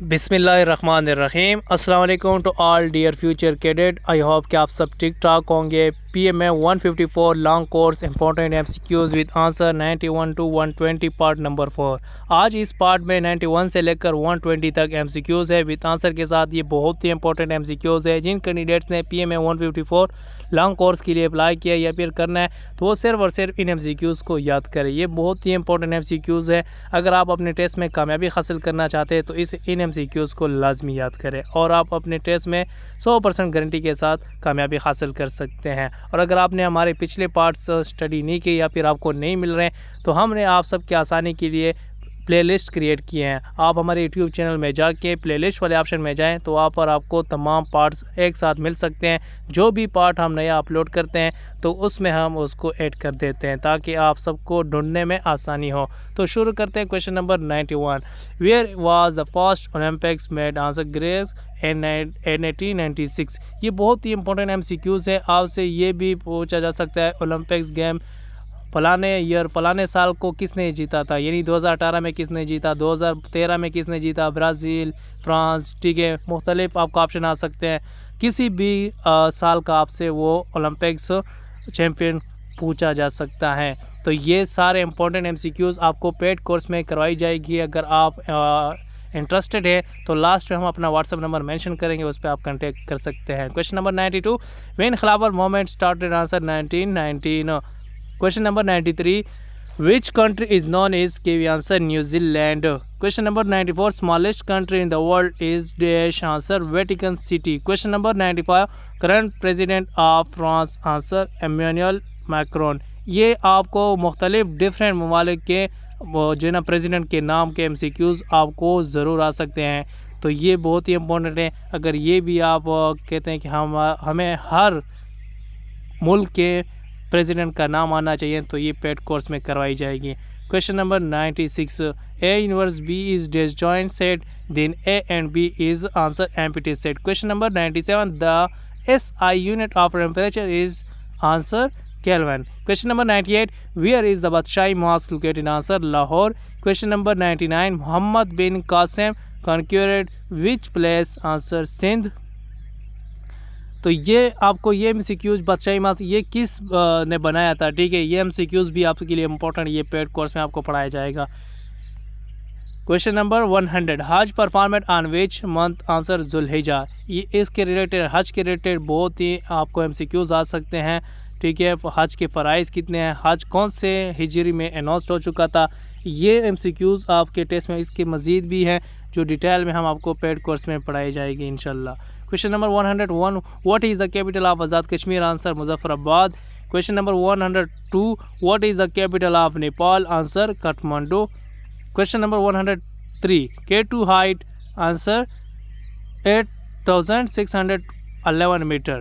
बिस्मिल्लाहिर्रहमानिर्रहीम। अस्सलाम वालेकुम to all dear future cadet. I hope कि आप सब ठीक ठाक होंगे। PMA 154 long course important MCQs with answer 91 to 120 part number 4। आज इस पार्ट में 91 से लेकर 120 तक MCQs है विद आंसर के साथ। ये बहुत ही इंपॉर्टेंट MCQs है। जिन कैंडिडेट्स ने PMA 154 लॉन्ग कोर्स के लिए अप्लाई किया या फिर करना है तो वो सिर्फ और सिर्फ इन MCQs को याद करें। ये बहुत ही इंपॉर्टेंट MCQs है। अगर आप अपने टेस्ट में कामयाबी हासिल करना चाहते हैं तो इन MCQs को लाजमी याद करें और आप अपने टेस्ट में 100% गारंटी के साथ कामयाबी हासिल कर सकते हैं। और अगर आपने हमारे पिछले पार्ट्स स्टडी नहीं की या फिर आपको नहीं मिल रहे हैं तो हमने आप सबके आसानी के लिए प्लेलिस्ट क्रिएट किए हैं। आप हमारे यूट्यूब चैनल में जाके प्लेलिस्ट वाले ऑप्शन में जाएं तो वहाँ पर आपको तमाम पार्ट्स एक साथ मिल सकते हैं। जो भी पार्ट हम नया अपलोड करते हैं तो उसमें हम उसको ऐड कर देते हैं ताकि आप सबको ढूंढने में आसानी हो। तो शुरू करते हैं question number 91। Where was the first Olympics made? Answer Greece in 1896। ये बहुत ही इंपॉर्टेंट MCQs है। आपसे ये भी पूछा जा सकता है ओलंपिक्स गेम फलाने ईयर फलाने साल को किसने जीता था, यानी 2018 में किसने जीता, 2013 में किसने जीता, ब्राज़ील, फ्रांस। ठीक है, मुख्तलिफ आपको ऑप्शन आ सकते हैं। किसी भी साल का आपसे वो ओलंपिक्स चैम्पियन पूछा जा सकता है। तो ये सारे इंपॉर्टेंट MCQs आपको पेड कोर्स में करवाई जाएगी। अगर आप इंटरेस्टेड है तो लास्ट में हम अपना व्हाट्सअप नंबर मेंशन करेंगे, उस पर आप कांटेक्ट कर सकते हैं। Question number 92। व्हेन खिलाफत movement started? Answer 1919। Question number 93. Which country is known as? Give answer New Zealand. Question number 94. Smallest country in the world is dash? Answer Vatican City. Question number 95. Current president of France? Answer Emmanuel Macron. ये आपको मुख्तलिफ different ममालिक के जो ना president के नाम के MCQs आपको ज़रूर आ सकते हैं। तो ये बहुत ही इंपॉर्टेंट है। अगर ये भी आप कहते हैं कि हमें हर मुल्क के प्रेसिडेंट का नाम आना चाहिए तो ये पेड कोर्स में करवाई जाएगी। Question number 96। A inverse B is disjoint set, then A and B is answer empty set. Question number 97। The SI unit of temperature is answer Kelvin. Question number 98। Where is the Badshai Mosque located? Answer Lahore. Question number 99। Muhammad bin Qasim conquered which place? Answer Sindh. तो ये आपको ये MCQs बादशाही मास ये किस ने बनाया था? ठीक है, ये MCQs भी आपके लिए इम्पोर्टेंट ये पेड कोर्स में आपको पढ़ाया जाएगा। Question number 100। हज परफॉर्मेड on which month? Answer Zilhijja. ये इसके रिलेटेड हज के रिलेटेड बहुत ही आपको MCQs आ सकते हैं। ठीक है, हज के फ़राइज़ कितने हैं, हज कौन से हिजरी में अनाउंस हो चुका था, ये MCQs आपके टेस्ट में इसके मज़ीद भी हैं जो डिटेल में हम आपको पेड कोर्स में पढ़ाई जाएगी इंशाल्लाह। Question number 101। What is the capital of Azad Kashmir? Answer Muzaffarabad. Question number 102। What is the capital of Nepal? Answer Kathmandu. Question number 103। K2 height? Answer 8611 metre.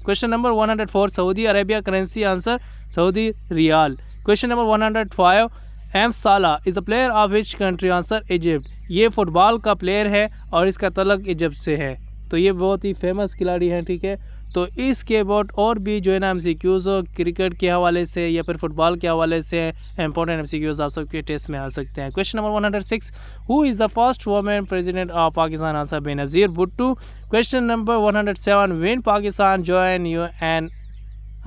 Question number 104। Saudi Arabia currency? Answer Saudi riyal. Question number 105। M Salah is the player of which country? Answer Egypt. ये football का player है और इसका तल्लुक Egypt से है। तो ये बहुत ही फेमस खिलाड़ी हैं। ठीक है, तो इसके अबाउट और भी जो है ना MCQs क्रिकेट के हवाले से या फिर फुटबॉल के हवाले से इंपॉर्टेंट MCQs आप सबके टेस्ट में आ सकते हैं। Question number 106। Who is the first women president of Pakistan? Answer Benazir Bhutto. Question number 107। When Pakistan join UN?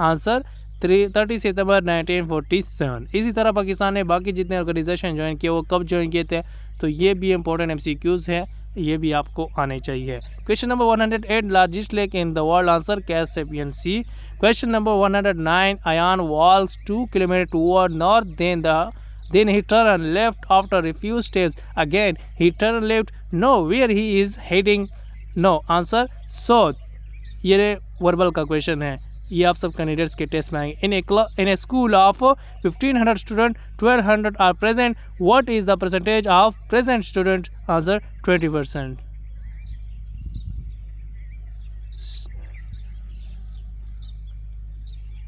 Answer 30 सितंबर 1947। इसी तरह पाकिस्तान ने बाकी जितने ऑर्गेनाइजेशन ज्वाइन किए वो कब ज्वाइन किए थे? तो ये भी इंपॉर्टेंट MCQs है, ये भी आपको आने चाहिए। Question number 108। Largest lake in the world? Answer Caspian Sea. Question number 109। Ayan walks 2 kilometre toward north then he turned left after a few steps. Again he turned left. No, where he is heading? No, answer south। ये verbal का question है, ये आप सब candidates के test में आएंगे। In a school of 1500 student 1200 are present. What is the percentage of present student? Answer 20%।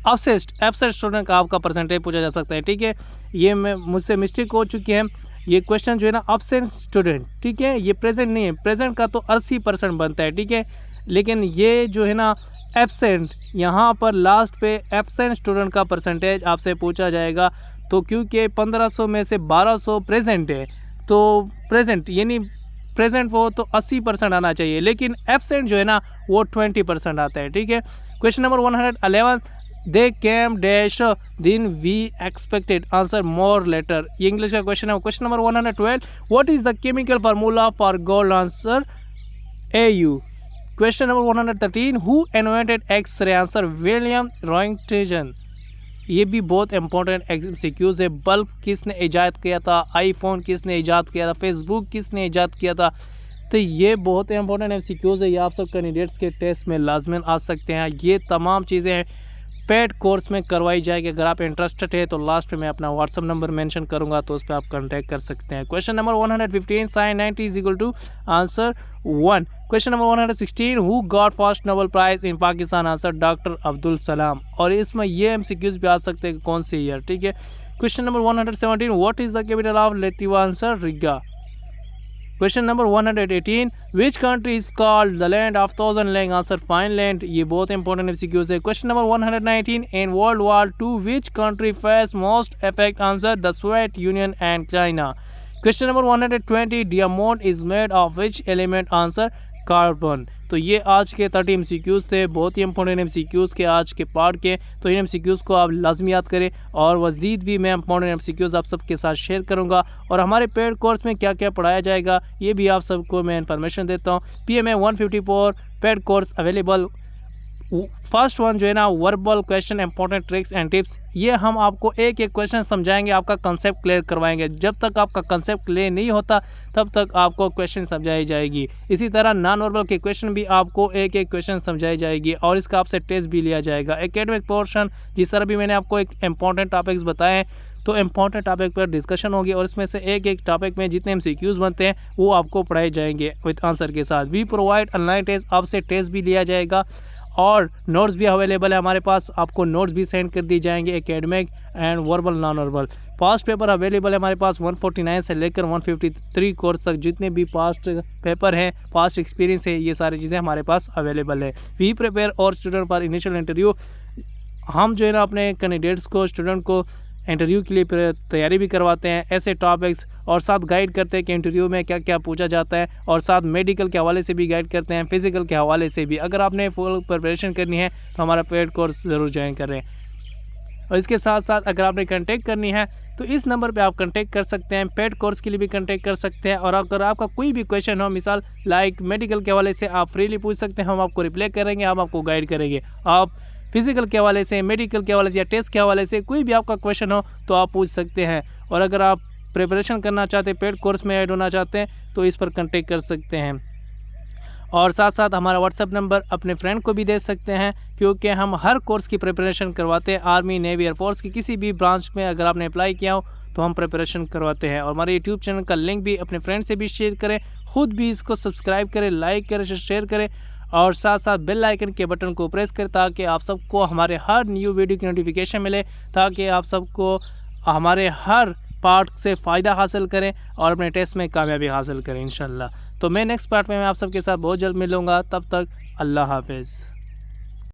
Absent student का आपका परसेंटेज पूछा जा सकता है। ठीक है, ये मुझसे मिस्टेक हो चुकी है। ये क्वेश्चन जो है ना एब्सेंट स्टूडेंट, ठीक है, ये प्रेजेंट नहीं है। प्रेजेंट का तो 80% बनता है। ठीक है, लेकिन ये जो है ना एब्सेंट, यहाँ पर लास्ट पे एब्सेंट स्टूडेंट का परसेंटेज आपसे पूछा जाएगा। तो क्योंकि 1500 में से 1200 प्रेजेंट है तो प्रेजेंट यानी प्रेजेंट वो तो 80% आना चाहिए, लेकिन एब्सेंट जो है ना वो 20% आता है। ठीक है, question number 111, they came dash than we expected, answer more later. ये इंग्लिश का क्वेश्चन है। Question number 112, what is the chemical formula for gold, answer AU। Question number 113, who invented X-ray, answer William Roentgen. ये भी बहुत important MCQs है। Bulb किसने ईजाद किया था, आईफोन किसने ईजाद किया था, फेसबुक किसने ईजाद किया था। तो ये बहुत इंपॉर्टेंट एमसीक्यूज है, ये आप सब कैंडिडेट्स के टेस्ट में लाजमन आ सकते हैं। ये तमाम चीज़ें पेड कोर्स में करवाई जाएगी। अगर आप इंटरेस्टेड है तो लास्ट में मैं अपना व्हाट्सअप नंबर मेंशन करूंगा, तो उस पर आप कांटेक्ट कर सकते हैं। Question number 115, sin 90 is equal to answer 1। Question number 116, who got first Nobel prize in Pakistan, answer doctor Abdul Salam. और इसमें ये एमसीक्यूज भी आ सकते हैं कौन से ईयर। ठीक है, question number 117, what is the capital of Latvia, answer Riga. Question number 118, which country is called the land of thousand लैंग, आंसर फाइनलैंड। ये बहुत इंपॉर्टेंट एमसीक्यूज है। Question number 119, in world war II which country face most effect, answer the Soviet Union and China. Question number 120, diamond is made of which element, answer carbon. तो ये आज के 30 MCQs थे, बहुत ही important MCQs के आज के पार्ट के। तो इन एमसीक्यूज को आप लाजमी याद करें, और मज़ीद भी मैं इंपॉर्टेंट एमसीक्यूज आप सबके साथ शेयर करूंगा। और हमारे पेड कोर्स में क्या क्या पढ़ाया जाएगा ये भी आप सबको मैं इन्फॉर्मेशन देता हूँ। PMA 154 paid course available. First one जो है ना, verbal question, important tricks and tips. ये हम आपको एक एक क्वेश्चन समझाएंगे, आपका कंसेप्ट क्लियर करवाएंगे। जब तक आपका कंसेप्ट क्लियर नहीं होता तब तक आपको क्वेश्चन समझाई जाएगी। इसी तरह नॉन वर्बल के क्वेश्चन भी आपको एक एक क्वेश्चन समझाई जाएगी, और इसका आपसे टेस्ट भी लिया जाएगा। एकेडमिक पोर्शन, जिस तरह भी मैंने आपको एक इंपॉर्टेंट टॉपिक्स बताए हैं, तो इंपॉर्टेंट टॉपिक पर डिस्कशन होगी, और इसमें से एक एक टॉपिक में जितने एमसीक्यूज बनते हैं वो आपको पढ़ाए जाएंगे विद आंसर के साथ। वी प्रोवाइड ऑनलाइन टेस्ट, आपसे टेस्ट भी लिया जाएगा, और नोट्स भी अवेलेबल है हमारे पास। आपको नोट्स भी सेंड कर दी जाएंगे, academic and verbal, non verbal. Past paper available है हमारे पास 149 से लेकर 153 कोर्स तक। जितने भी पास्ट पेपर हैं, पास्ट एक्सपीरियंस है, ये सारी चीज़ें हमारे पास अवेलेबल है। वी प्रिपेयर और स्टूडेंट फॉर इनिशियल इंटरव्यू। हम जो है ना अपने कैंडिडेट्स को, स्टूडेंट को इंटरव्यू के लिए तैयारी भी करवाते हैं, ऐसे टॉपिक्स, और साथ गाइड करते हैं कि इंटरव्यू में क्या क्या पूछा जाता है, और साथ मेडिकल के हवाले से भी गाइड करते हैं, फिजिकल के हवाले से भी। अगर आपने फुल प्रिपरेशन करनी है तो हमारा पेड कोर्स ज़रूर ज्वाइन करें। और इसके साथ साथ अगर आपने कांटेक्ट करनी है तो इस नंबर पे आप कांटेक्ट कर सकते हैं। पेड कोर्स के लिए भी कांटेक्ट कर सकते हैं, और अगर आपका कोई भी क्वेश्चन हो, मिसाल लाइक मेडिकल के हवाले से, आप फ्रीली पूछ सकते हैं, हम आपको रिप्लाई करेंगे, हम आपको गाइड करेंगे। आप फिजिकल के हवाले से, मेडिकल के हवाले से, या टेस्ट के हवाले से कोई भी आपका क्वेश्चन हो तो आप पूछ सकते हैं। और अगर आप प्रिपरेशन करना चाहते हैं, पेड कोर्स में ऐड होना चाहते हैं, तो इस पर कांटेक्ट कर सकते हैं। और साथ साथ हमारा व्हाट्सएप नंबर अपने फ्रेंड को भी दे सकते हैं, क्योंकि हम हर कोर्स की प्रिपरेशन करवाते हैं। आर्मी, नेवी, एयरफोर्स की किसी भी ब्रांच में अगर आपने अप्लाई किया हो तो हम प्रिपरेशन करवाते हैं। और हमारे यूट्यूब चैनल का लिंक भी अपने फ्रेंड से भी शेयर करें, ख़ुद भी इसको सब्सक्राइब करें, लाइक करें, शेयर करें, और साथ साथ बेल आइकन के बटन को प्रेस करें, ताकि आप सबको हमारे हर न्यू वीडियो की नोटिफिकेशन मिले, ताकि आप सबको हमारे हर पार्ट से फ़ायदा हासिल करें और अपने टेस्ट में कामयाबी हासिल करें इंशाल्लाह। तो मैं नेक्स्ट पार्ट में मैं आप सबके साथ बहुत जल्द मिलूँगा। तब तक अल्लाह हाफिज़।